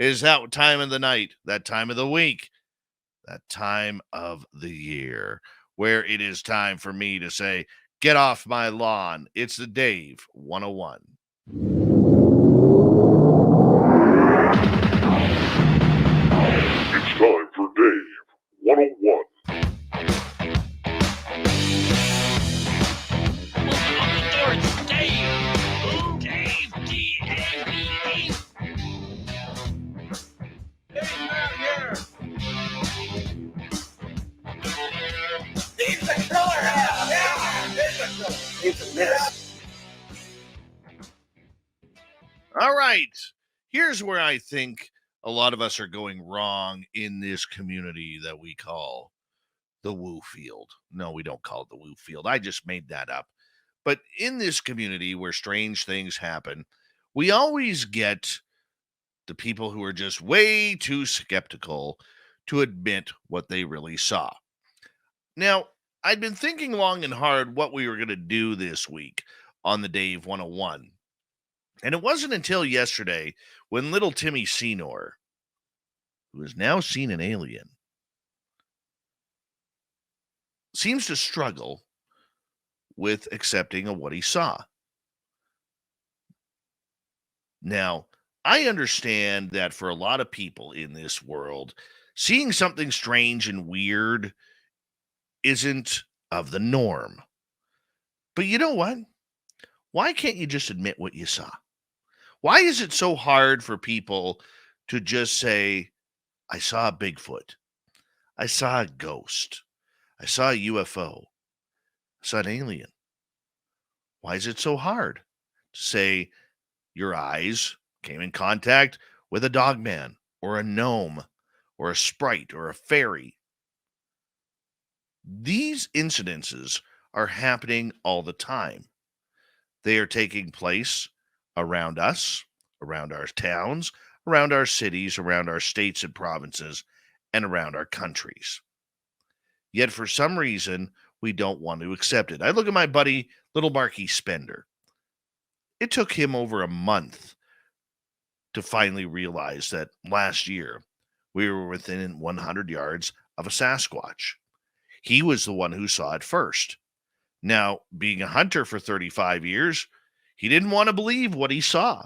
is that time of the night, that time of the week, that time of the year where it is time for me to say, get off my lawn. It's the Dave 101. It's time for Dave 101. Open up the door, it's Dave! Dave, D-A-V-E! Dave's not here! Dave's a killer! Yeah, Dave's a killer! Dave's a mess. All right. Here's where I think a lot of us are going wrong in this community that we call the Woo Field. No, we don't call it the Woo Field. I just made that up. But in this community where strange things happen, we always get the people who are just way too skeptical to admit what they really saw. Now, I'd been thinking long and hard what we were going to do this week on the Dave 101. And it wasn't until yesterday when little Timmy Senor, who has now seen an alien, seems to struggle with accepting of what he saw. Now, I understand that for a lot of people in this world, seeing something strange and weird isn't of the norm. But you know what? Why can't you just admit what you saw? Why is it so hard for people to just say, I saw a Bigfoot, I saw a ghost, I saw a UFO, I saw an alien? Why is it so hard to say your eyes came in contact with a dogman or a gnome or a sprite or a fairy? These incidences are happening all the time. They are taking place around us, around our towns, around our cities, around our states and provinces, and around our countries. Yet for some reason, we don't want to accept it. I look at my buddy, little Marky Spender. It took him over a month to finally realize that last year we were within 100 yards of a Sasquatch. He was the one who saw it first. Now, being a hunter for 35 years, he didn't want to believe what he saw,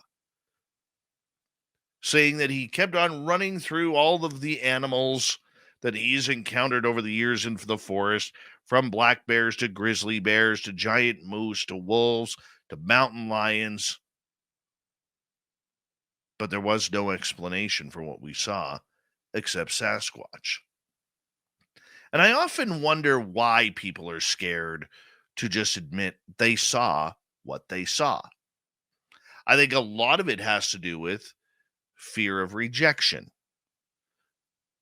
saying that he kept on running through all of the animals that he's encountered over the years in the forest, from black bears to grizzly bears to giant moose to wolves to mountain lions. But there was no explanation for what we saw except Sasquatch. And I often wonder why people are scared to just admit they saw what they saw. I think a lot of it has to do with fear of rejection.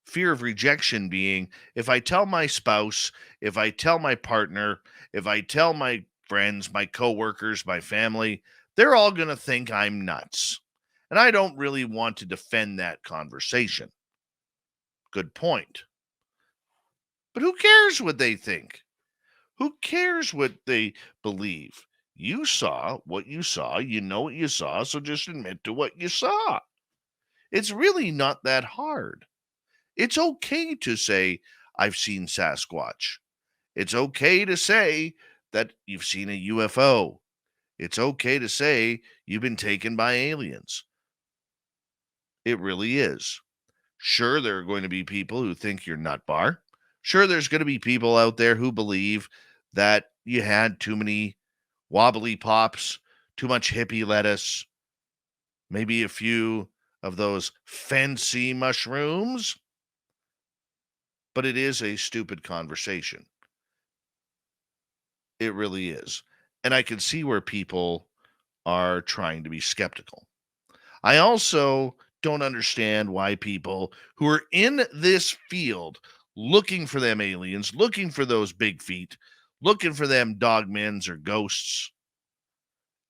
Fear of rejection being, if I tell my spouse, if I tell my partner, if I tell my friends, my coworkers, my family, they're all going to think I'm nuts. And I don't really want to defend that conversation. Good point. But who cares what they think? Who cares what they believe? You saw what you saw. You know what you saw. So just admit to what you saw. It's really not that hard. It's okay to say, I've seen Sasquatch. It's okay to say that you've seen a UFO. It's okay to say you've been taken by aliens. It really is. Sure, there are going to be people who think you're nutbar. Sure, there's going to be people out there who believe that you had too many wobbly pops, too much hippie lettuce, maybe a few of those fancy mushrooms. But it is a stupid conversation. It really is. And I can see where people are trying to be skeptical. I also don't understand why people who are in this field looking for them aliens, looking for those big feet, looking for them dogmens or ghosts,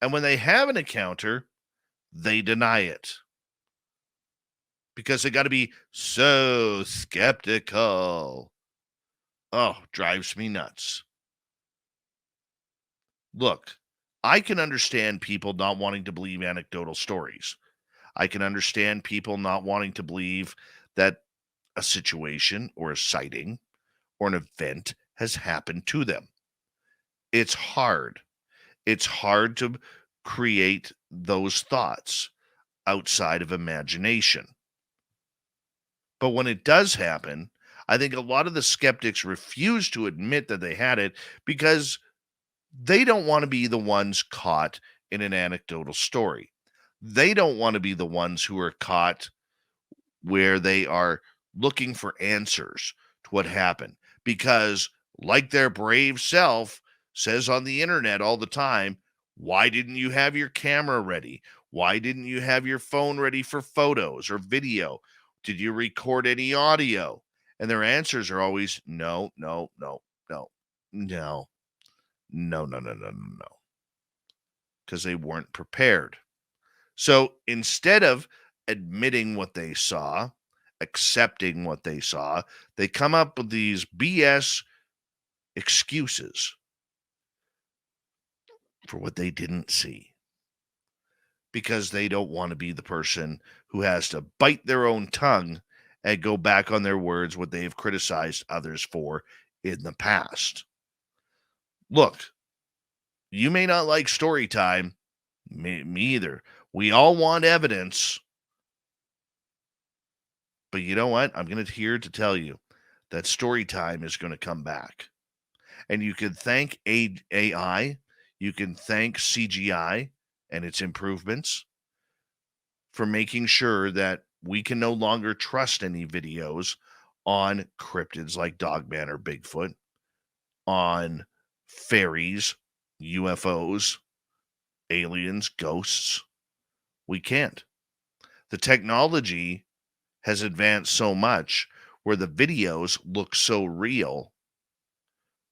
and when they have an encounter, they deny it. Because they got to be so skeptical. Oh, drives me nuts. Look, I can understand people not wanting to believe anecdotal stories. I can understand people not wanting to believe that a situation or a sighting or an event has happened to them. It's hard. It's hard to create those thoughts outside of imagination. But when it does happen, I think a lot of the skeptics refuse to admit that they had it because they don't want to be the ones caught in an anecdotal story. They don't want to be the ones who are caught where they are looking for answers to what happened. Because, like their brave self says on the internet all the time, why didn't you have your camera ready? Why didn't you have your phone ready for photos or video? Did you record any audio? And their answers are always no, no, no, no, no, no, no, no, no, no, no. Because they weren't prepared. So instead of admitting what they saw, accepting what they saw, they come up with these BS excuses for what they didn't see because they don't want to be the person who has to bite their own tongue and go back on their words what they've criticized others for in the past. Look, you may not like story time. Me either. We all want evidence. But you know what? I'm here to tell you that story time is going to come back. And you can thank AI, you can thank CGI and its improvements for making sure that we can no longer trust any videos on cryptids like Dogman or Bigfoot, on fairies, UFOs, aliens, ghosts. We can't. The technology has advanced so much where the videos look so real,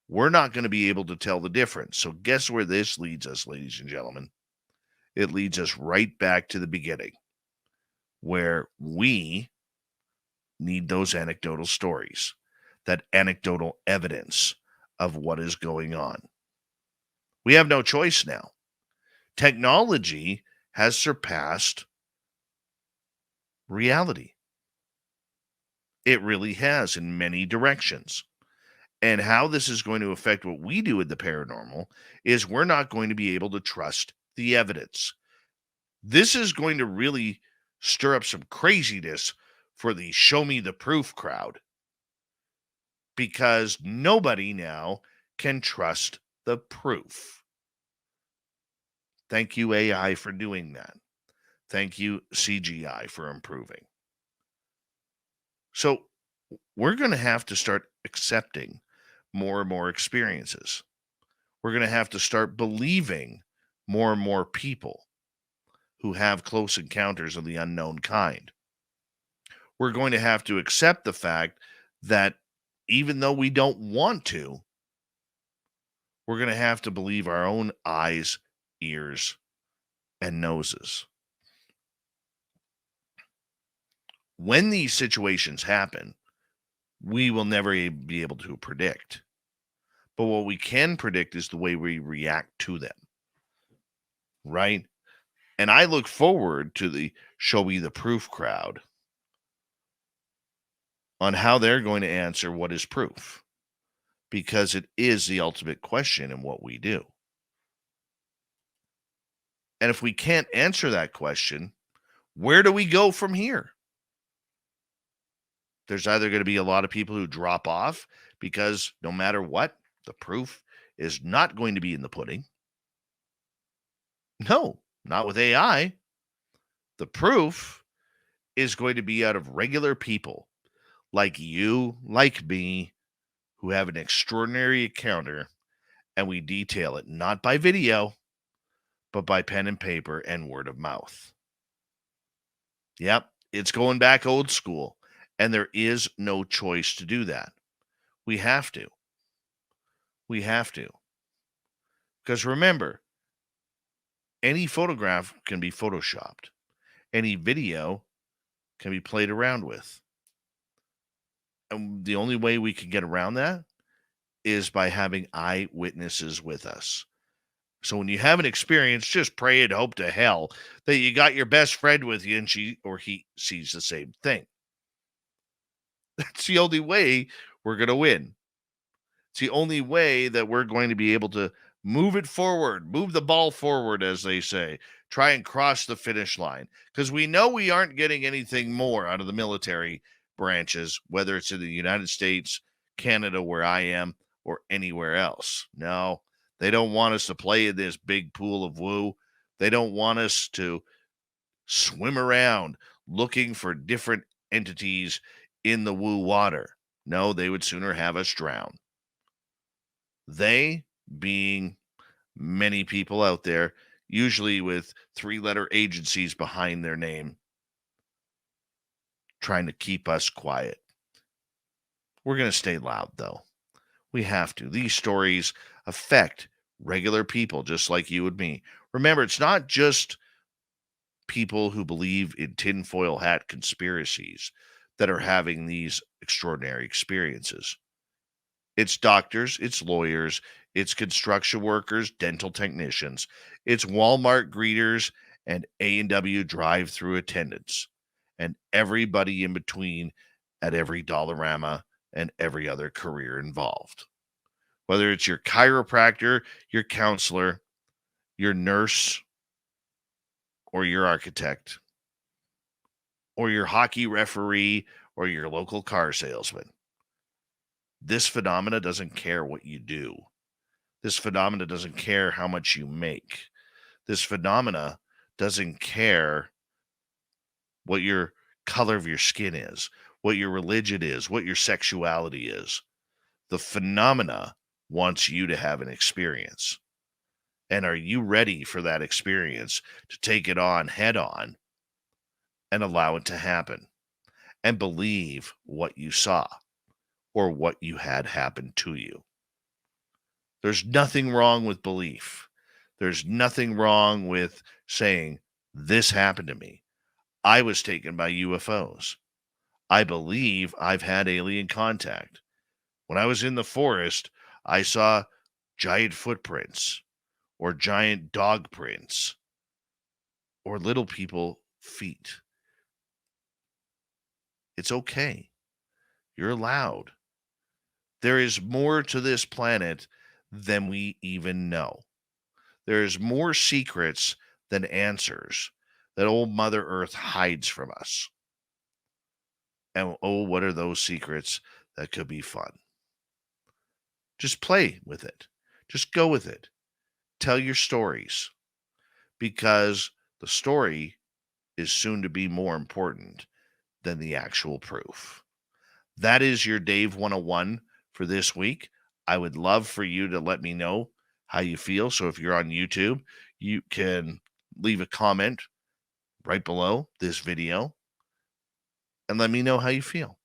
we're not going to be able to tell the difference. So guess where this leads us, ladies and gentlemen? It leads us right back to the beginning, where we need those anecdotal stories, that anecdotal evidence of what is going on. We have no choice now. Technology has surpassed reality. It really has in many directions. And how this is going to affect what we do with the paranormal is we're not going to be able to trust the evidence. This is going to really stir up some craziness for the show me the proof crowd, because nobody now can trust the proof. Thank you, AI, for doing that. Thank you, CGI, for improving. So we're going to have to start accepting more and more experiences. We're going to have to start believing more and more people who have close encounters of the unknown kind. We're going to have to accept the fact that even though we don't want to, we're going to have to believe our own eyes, ears, and noses. When these situations happen, we will never be able to predict. But what we can predict is the way we react to them. Right? And I look forward to the show me the proof crowd on how they're going to answer what is proof, because it is the ultimate question in what we do. And if we can't answer that question, where do we go from here? There's either going to be a lot of people who drop off because no matter what, the proof is not going to be in the pudding. No, not with AI. The proof is going to be out of regular people like you, like me, who have an extraordinary encounter, and we detail it not by video, but by pen and paper and word of mouth. Yep, it's going back old school, and there is no choice to do that. We have to. We have to. Because remember, any photograph can be photoshopped. Any video can be played around with. And the only way we can get around that is by having eyewitnesses with us. So when you have an experience, just pray and hope to hell that you got your best friend with you and she or he sees the same thing. That's the only way we're going to win. It's the only way that we're going to be able to move it forward, move the ball forward, as they say, try and cross the finish line. Because we know we aren't getting anything more out of the military branches, whether it's in the United States, Canada, where I am, or anywhere else. No, they don't want us to play in this big pool of woo. They don't want us to swim around looking for different entities in the woo water. No, they would sooner have us drown. They being many people out there, usually with 3-letter agencies behind their name, trying to keep us quiet. We're going to stay loud, though. We have to. These stories affect regular people just like you and me. Remember, it's not just people who believe in tinfoil hat conspiracies that are having these extraordinary experiences. It's doctors, it's lawyers, it's construction workers, dental technicians, it's Walmart greeters and A&W drive-through attendants, and everybody in between at every Dollarama and every other career involved. Whether it's your chiropractor, your counselor, your nurse, or your architect, or your hockey referee, or your local car salesman. This phenomena doesn't care what you do. This phenomena doesn't care how much you make. This phenomena doesn't care what your color of your skin is, what your religion is, what your sexuality is. The phenomena wants you to have an experience. And are you ready for that experience to take it on head on and allow it to happen and believe what you saw or what you had happen to you? There's nothing wrong with belief. There's nothing wrong with saying, this happened to me. I was taken by UFOs. I believe I've had alien contact. When I was in the forest, I saw giant footprints or giant dog prints or little people feet. It's okay. You're allowed. There is more to this planet than we even know. There's more secrets than answers that old Mother Earth hides from us. And oh, what are those secrets that could be fun? Just play with it. Just go with it. Tell your stories, because the story is soon to be more important than the actual proof. That is your Dave 101 for this week. I would love for you to let me know how you feel. So if you're on YouTube, you can leave a comment right below this video and let me know how you feel,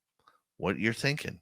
what you're thinking.